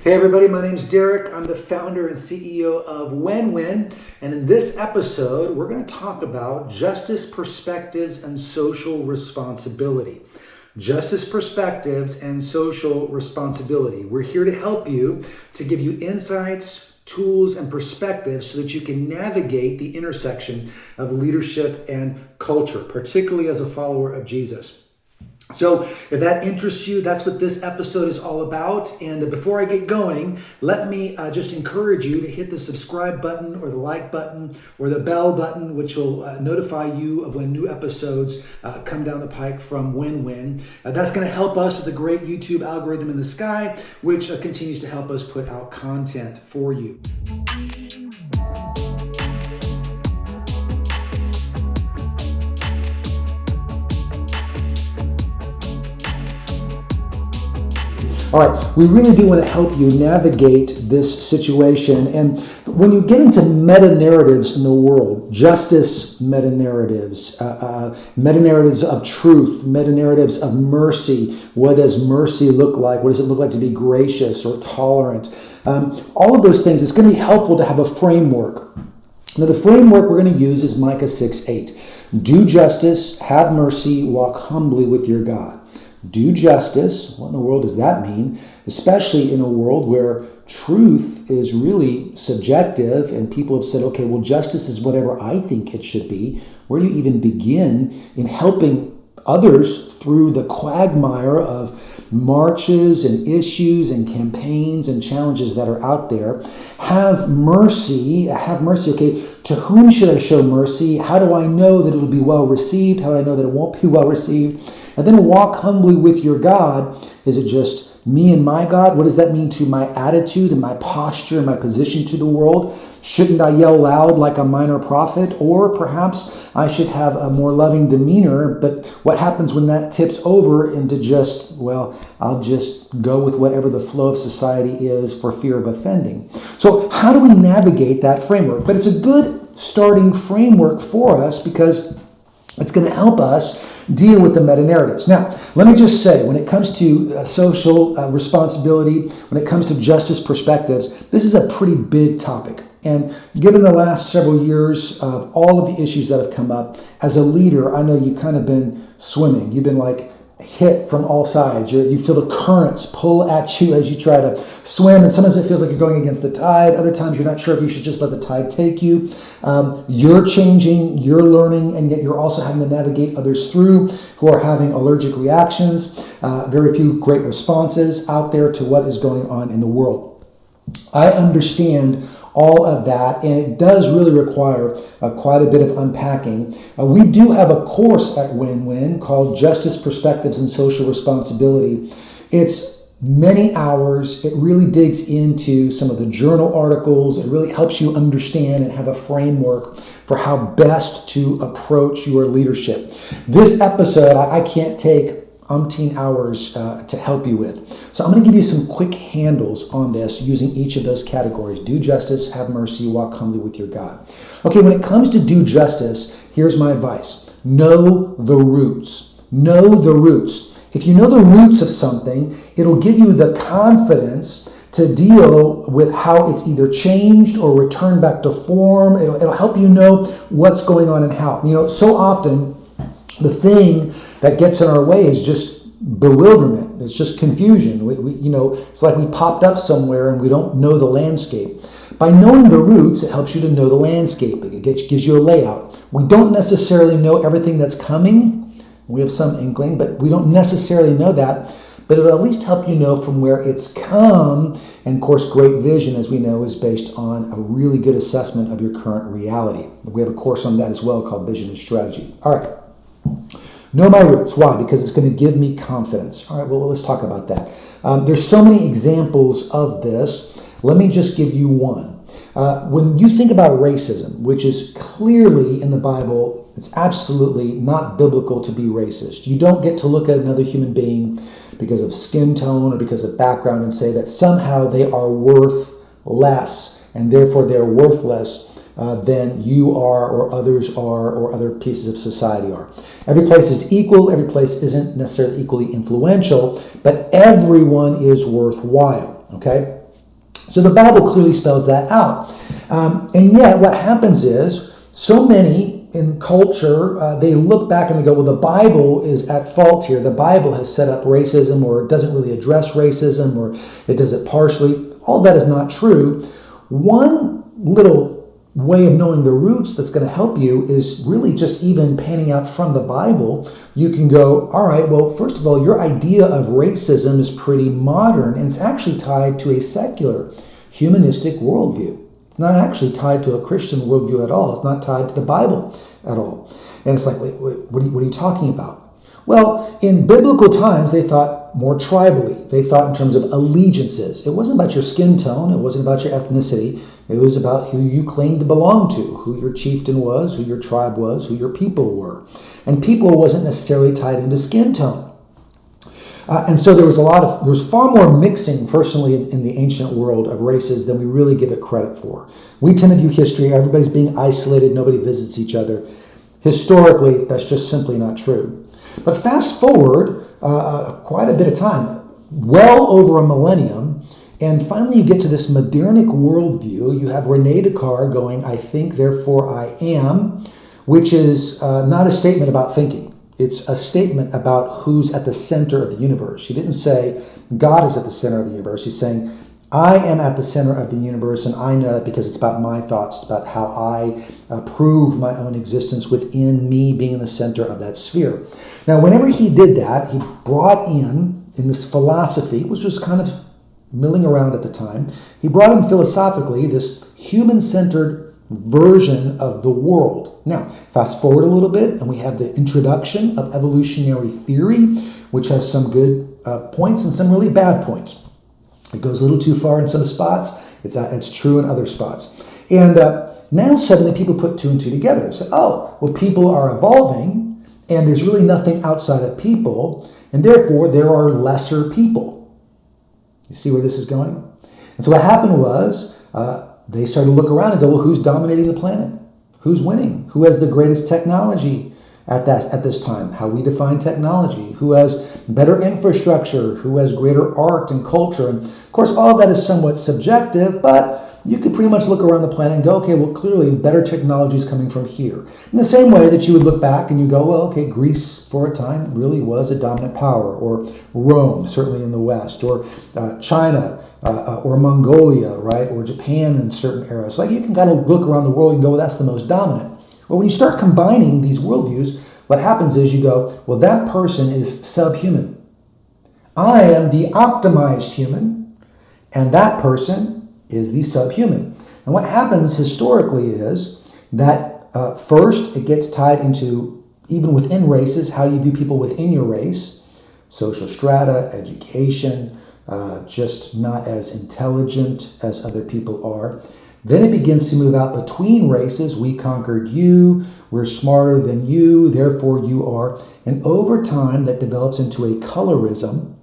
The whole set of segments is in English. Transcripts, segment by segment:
Hey everybody, my name's Derek. I'm the founder and CEO of Wenwyn, and in this episode, we're going to talk about justice perspectives and social responsibility. Justice perspectives and social responsibility. We're here to help you, to give you insights, tools, and perspectives so that you can navigate the intersection of leadership and culture, particularly as a follower of Jesus. So if that interests you, that's what this episode is all about. And before I get going, let me just encourage you to hit the subscribe button or the like button or the bell button, which will notify you of when new episodes come down the pike from Wenwyn. That's going to help us with the great YouTube algorithm in the sky, which continues to help us put out content for you. All right, we really do want to help you navigate this situation. And when you get into meta-narratives in the world, justice meta-narratives, meta-narratives of truth, meta-narratives of mercy, what does mercy look like? What does it look like to be gracious or tolerant? All of those things, it's going to be helpful to have a framework. Now, the framework we're going to use is Micah 6:8. Do justice, have mercy, walk humbly with your God. Do justice. What in the world does that mean? Especially in a world where truth is really subjective and people have said, okay, well, justice is whatever I think it should be. Where do you even begin in helping others through the quagmire of marches and issues and campaigns and challenges that are out there? Have mercy. Okay, to whom should I show mercy? How do I know that it'll be well received? How do I know that it won't be well received? And then walk humbly with your God. Is it just me and my God? What does that mean to my attitude and my posture and my position to the world? Shouldn't I yell loud like a minor prophet? Or perhaps I should have a more loving demeanor. But what happens when that tips over into just, well, I'll just go with whatever the flow of society is for fear of offending? So how do we navigate that framework? But it's a good starting framework for us because it's going to help us deal with the meta-narratives. Now, let me just say, when it comes to social responsibility, when it comes to justice perspectives, this is a pretty big topic. And given the last several years of all of the issues that have come up, as a leader, I know you've kind of been swimming. You've been like hit from all sides. You feel the currents pull at you as you try to swim, and sometimes it feels like you're going against the tide. Other times you're not sure if you should just let the tide take you. You're changing, you're learning, and yet you're also having to navigate others through who are having allergic reactions. Very few great responses out there to what is going on in the world. I understand all of that, and it does really require quite a bit of unpacking. We do have a course at Wenwyn called Justice Perspectives and Social Responsibility. It's many hours. It really digs into some of the journal articles. It really helps you understand and have a framework for how best to approach your leadership. This episode, I can't take umpteen hours to help you with. So I'm going to give you some quick handles on this using each of those categories. Do justice, have mercy, walk humbly with your God. Okay, when it comes to do justice, here's my advice. Know the roots. Know the roots. If you know the roots of something, it'll give you the confidence to deal with how it's either changed or returned back to form. It'll help you know what's going on and how. You know, so often the thing that gets in our way is just bewilderment. It's just confusion. It's like we popped up somewhere and we don't know the landscape. By knowing the roots, it helps you to know the landscape. It gives you a layout. We don't necessarily know everything that's coming. We have some inkling, but we don't necessarily know that. But it'll at least help you know from where it's come. And of course, great vision, as we know, is based on a really good assessment of your current reality. We have a course on that as well called Vision and Strategy. All right. Know my roots. Why? Because it's going to give me confidence. All right, well, let's talk about that. There's so many examples of this. Let me just give you one. When you think about racism, which is clearly in the Bible, it's absolutely not biblical to be racist. You don't get to look at another human being because of skin tone or because of background and say that somehow they are worth less and therefore they're worthless than you are or others are or other pieces of society are. Every place is equal. Every place isn't necessarily equally influential, but everyone is worthwhile, okay? So the Bible clearly spells that out. And yet what happens is so many in culture, they look back and they go, well, the Bible is at fault here. The Bible has set up racism, or it doesn't really address racism, or it does it partially. All that is not true. One little way of knowing the roots that's going to help you is really just even panning out from the Bible. You can go, all right, well, first of all, your idea of racism is pretty modern, and it's actually tied to a secular, humanistic worldview. It's not actually tied to a Christian worldview at all. It's not tied to the Bible at all. And it's like, wait, what are you talking about? Well, in biblical times, they thought more tribally. They thought in terms of allegiances. It wasn't about your skin tone. It wasn't about your ethnicity. It was about who you claimed to belong to, who your chieftain was, who your tribe was, who your people were. And people wasn't necessarily tied into skin tone. And so there was far more mixing, personally, in the ancient world of races than we really give it credit for. We tend to view history, everybody's being isolated, nobody visits each other. Historically, that's just simply not true. But fast forward quite a bit of time, well over a millennium, and finally you get to this modernic worldview. You have Rene Descartes going, I think, therefore I am, which is not a statement about thinking. It's a statement about who's at the center of the universe. He didn't say God is at the center of the universe. He's saying I am at the center of the universe, and I know that because it's about my thoughts, it's about how I prove my own existence within me being in the center of that sphere. Now, whenever he did that, he brought in this philosophy, which was kind of milling around at the time, he brought in philosophically this human-centered version of the world. Now, fast forward a little bit, and we have the introduction of evolutionary theory, which has some good points and some really bad points. It goes a little too far in some spots. It's true in other spots. And now suddenly people put two and two together and say, oh, well, people are evolving, and there's really nothing outside of people, and therefore there are lesser people. You see where this is going? And so what happened was they started to look around and go, well, who's dominating the planet? Who's winning? Who has the greatest technology at this time? How we define technology? Who has better infrastructure? Who has greater art and culture? And of course, all of that is somewhat subjective, but you could pretty much look around the planet and go, okay, well, clearly better technology is coming from here. In the same way that you would look back and you go, well, okay, Greece for a time really was a dominant power, or Rome, certainly in the West, or China, or Mongolia, right, or Japan in certain eras. Like you can kind of look around the world and go, well, that's the most dominant. Well, when you start combining these worldviews, what happens is you go, well, that person is subhuman. I am the optimized human, and that person is the subhuman. And what happens historically is that first it gets tied into, even within races, how you view people within your race, social strata, education, just not as intelligent as other people are. Then it begins to move out between races. We conquered you, we're smarter than you, therefore you are. And over time that develops into a colorism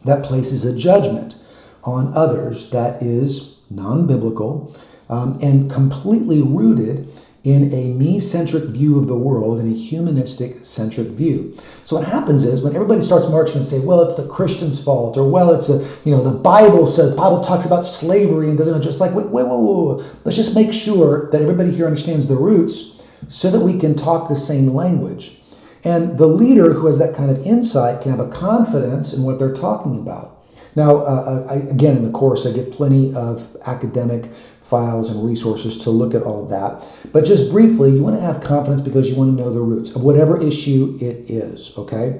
that places a judgment on others that is non-biblical and completely rooted in a me-centric view of the world and a humanistic-centric view. So what happens is when everybody starts marching and say, well, it's the Christian's fault, or well, it's the Bible says, the Bible talks about slavery and doesn't, just like, wait, let's just make sure that everybody here understands the roots so that we can talk the same language. And the leader who has that kind of insight can have a confidence in what they're talking about. Now, again, in the course, I get plenty of academic files and resources to look at all of that. But just briefly, you want to have confidence because you want to know the roots of whatever issue it is, okay?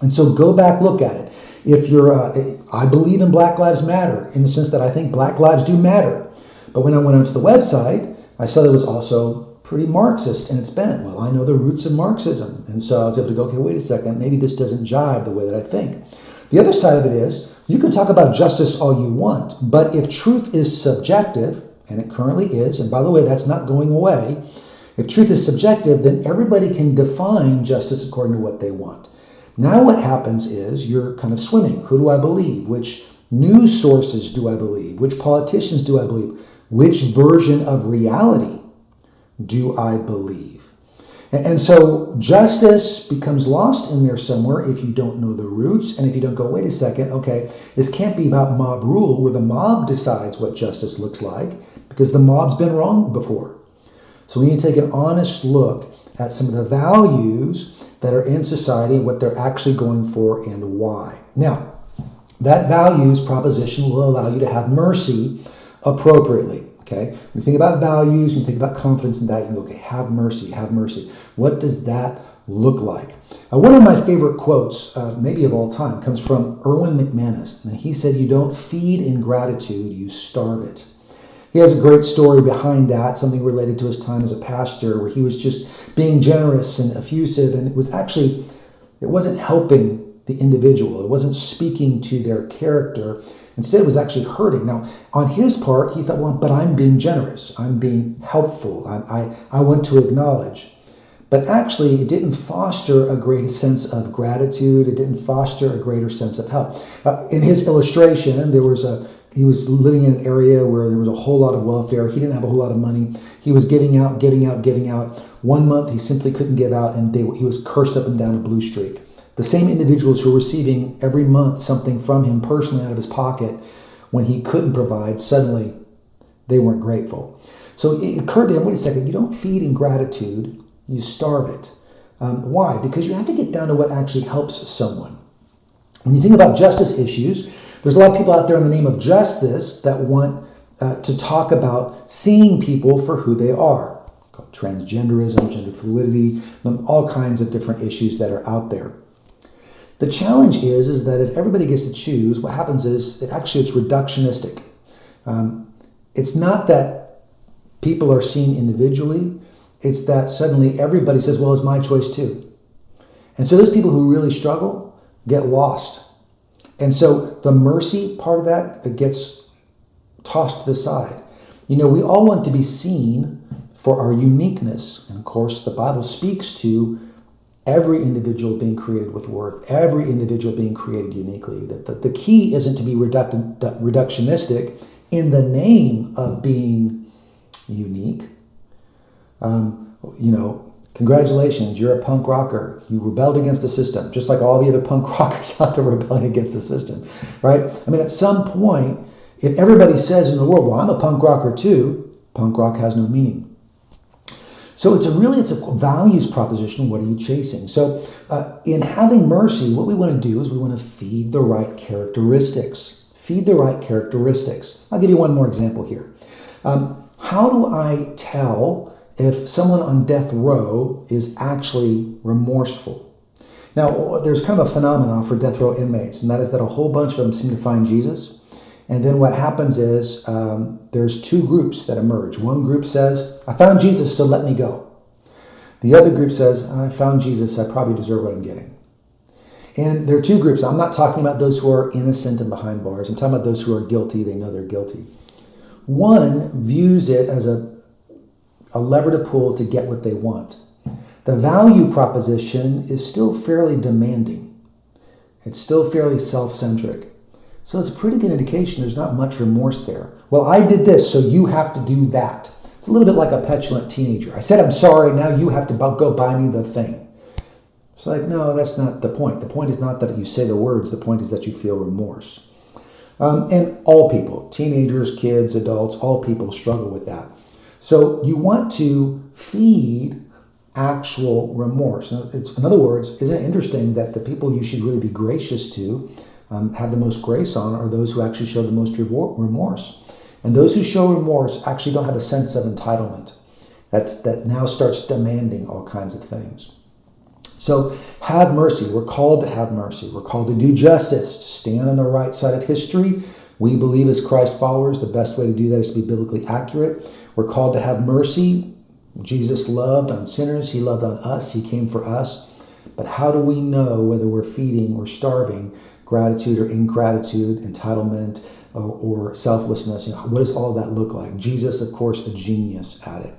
And so go back, look at it. If you're, I believe in Black Lives Matter in the sense that I think Black lives do matter. But when I went onto the website, I saw that it was also pretty Marxist in its bent. Well, I know the roots of Marxism. And so I was able to go, okay, wait a second, maybe this doesn't jive the way that I think. The other side of it is, you can talk about justice all you want, but if truth is subjective, and it currently is, and by the way, that's not going away, if truth is subjective, then everybody can define justice according to what they want. Now what happens is you're kind of swimming. Who do I believe? Which news sources do I believe? Which politicians do I believe? Which version of reality do I believe? And so justice becomes lost in there somewhere if you don't know the roots, and if you don't go, wait a second, okay, this can't be about mob rule where the mob decides what justice looks like, because the mob's been wrong before. So we need to take an honest look at some of the values that are in society, what they're actually going for, and why. Now, that values proposition will allow you to have mercy appropriately. Okay, when you think about values, you think about confidence in that, you go, okay, have mercy, have mercy. What does that look like? One of my favorite quotes, maybe of all time, comes from Erwin McManus. And he said, you don't feed ingratitude, you starve it. He has a great story behind that, something related to his time as a pastor, where he was just being generous and effusive, and it wasn't helping the individual. It wasn't speaking to their character. Instead, it was actually hurting. Now, on his part, he thought, well, but I'm being generous. I'm being helpful. I want to acknowledge. But actually, it didn't foster a greater sense of gratitude. It didn't foster a greater sense of help. In his illustration, he was living in an area where there was a whole lot of welfare. He didn't have a whole lot of money. He was giving out. 1 month, he simply couldn't give out, and he was cursed up and down a blue streak. The same individuals who were receiving every month something from him personally out of his pocket, when he couldn't provide, suddenly they weren't grateful. So it occurred to him, wait a second, you don't feed ingratitude, you starve it. Why? Because you have to get down to what actually helps someone. When you think about justice issues, there's a lot of people out there in the name of justice that want to talk about seeing people for who they are. Called transgenderism, gender fluidity, all kinds of different issues that are out there. The challenge is that if everybody gets to choose, what happens is it's reductionistic. It's not that people are seen individually. It's that suddenly everybody says, well, it's my choice too. And so those people who really struggle get lost. And so the mercy part of that gets tossed to the side. We all want to be seen for our uniqueness. And of course, the Bible speaks to every individual being created with worth, every individual being created uniquely. That the key isn't to be reductionistic in the name of being unique. Congratulations, you're a punk rocker. You rebelled against the system, just like all the other punk rockers out there rebelling against the system, right? At some point, if everybody says in the world, well, I'm a punk rocker too, punk rock has no meaning. So it's a values proposition. What are you chasing? So in having mercy, what we want to do is we want to feed the right characteristics. Feed the right characteristics. I'll give you one more example here. How do I tell if someone on death row is actually remorseful? Now, there's kind of a phenomenon for death row inmates, and that is that a whole bunch of them seem to find Jesus. And then what happens is there's two groups that emerge. One group says, I found Jesus, so let me go. The other group says, I found Jesus, I probably deserve what I'm getting. And there are two groups. I'm not talking about those who are innocent and behind bars. I'm talking about those who are guilty. They know they're guilty. One views it as a lever to pull to get what they want. The value proposition is still fairly demanding. It's still fairly self-centric. So it's a pretty good indication there's not much remorse there. Well, I did this, so you have to do that. It's a little bit like a petulant teenager. I said I'm sorry, now you have to go buy me the thing. It's like, no, that's not the point. The point is not that you say the words. The point is that you feel remorse. And all people, teenagers, kids, adults, all people struggle with that. So you want to feed actual remorse. In other words, isn't it interesting that the people you should really be gracious to, have the most grace on, are those who actually show the most remorse. And those who show remorse actually don't have a sense of entitlement. That now starts demanding all kinds of things. So have mercy. We're called to have mercy. We're called to do justice, to stand on the right side of history. We believe as Christ followers, the best way to do that is to be biblically accurate. We're called to have mercy. Jesus loved on sinners. He loved on us. He came for us. But how do we know whether we're feeding or starving gratitude or ingratitude, entitlement or selflessness? What does all of that look like? Jesus, of course, a genius at it.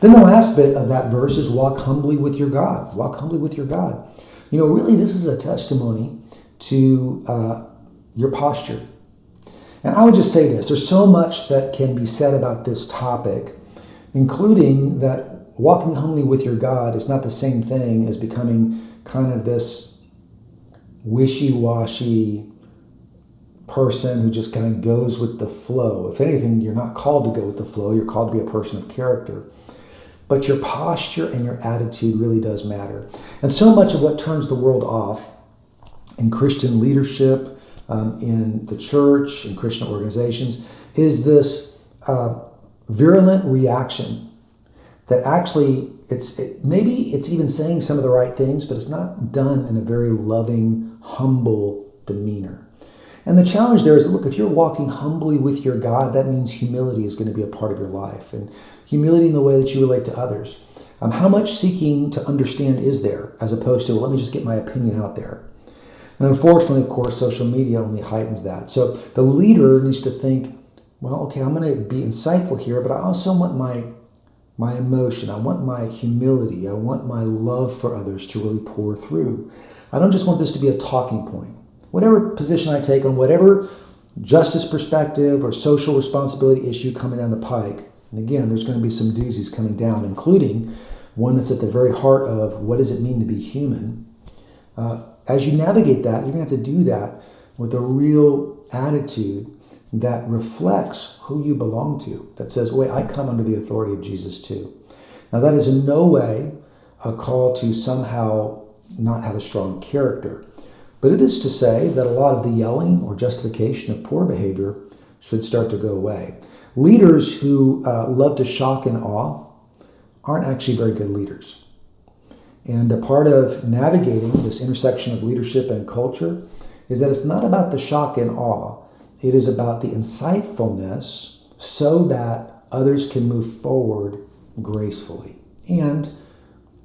Then the last bit of that verse is walk humbly with your God. Walk humbly with your God. Really, this is a testimony to your posture. And I would just say this. There's so much that can be said about this topic, including that walking humbly with your God is not the same thing as becoming kind of this wishy-washy person who just kind of goes with the flow. If anything, you're not called to go with the flow. You're called to be a person of character. But your posture and your attitude really does matter. And so much of what turns the world off in Christian leadership, in the church, in Christian organizations, is this virulent reaction that actually maybe it's even saying some of the right things, but it's not done in a very loving, humble demeanor. And the challenge there is, look, if you're walking humbly with your God, that means humility is going to be a part of your life, and humility in the way that you relate to others. How much seeking to understand is there, as opposed to, well, let me just get my opinion out there? And unfortunately, of course, social media only heightens that. So the leader needs to think, well, okay, I'm going to be insightful here, but I also want my emotion. I want my humility. I want my love for others to really pour through. I don't just want this to be a talking point. Whatever position I take on whatever justice perspective or social responsibility issue coming down the pike, and again, there's going to be some doozies coming down, including one that's at the very heart of what does it mean to be human. As you navigate that, you're going to have to do that with a real attitude that reflects who you belong to, that says, wait, I come under the authority of Jesus too. Now, that is in no way a call to somehow not have a strong character, but it is to say that a lot of the yelling or justification of poor behavior should start to go away. Leaders who love to shock and awe aren't actually very good leaders. And a part of navigating this intersection of leadership and culture is that it's not about the shock and awe. It is about the insightfulness so that others can move forward gracefully and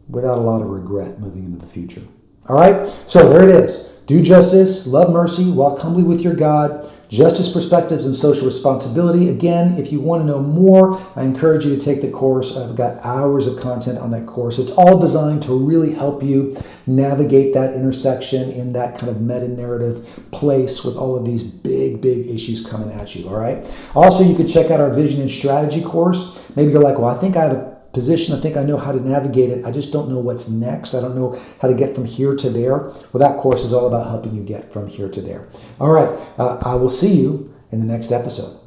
without a lot of regret moving into the future. All right? So there it is. Do justice, love mercy, walk humbly with your God, justice perspectives and social responsibility. Again, if you want to know more, I encourage you to take the course. I've got hours of content on that course. It's all designed to really help you navigate that intersection in that kind of meta-narrative place with all of these big issues coming at you, all right? Also, you could check out our vision and strategy course. Maybe you're like, well, I think I have a position. I think I know how to navigate it. I just don't know what's next. I don't know how to get from here to there. Well, that course is all about helping you get from here to there. All right. I will see you in the next episode.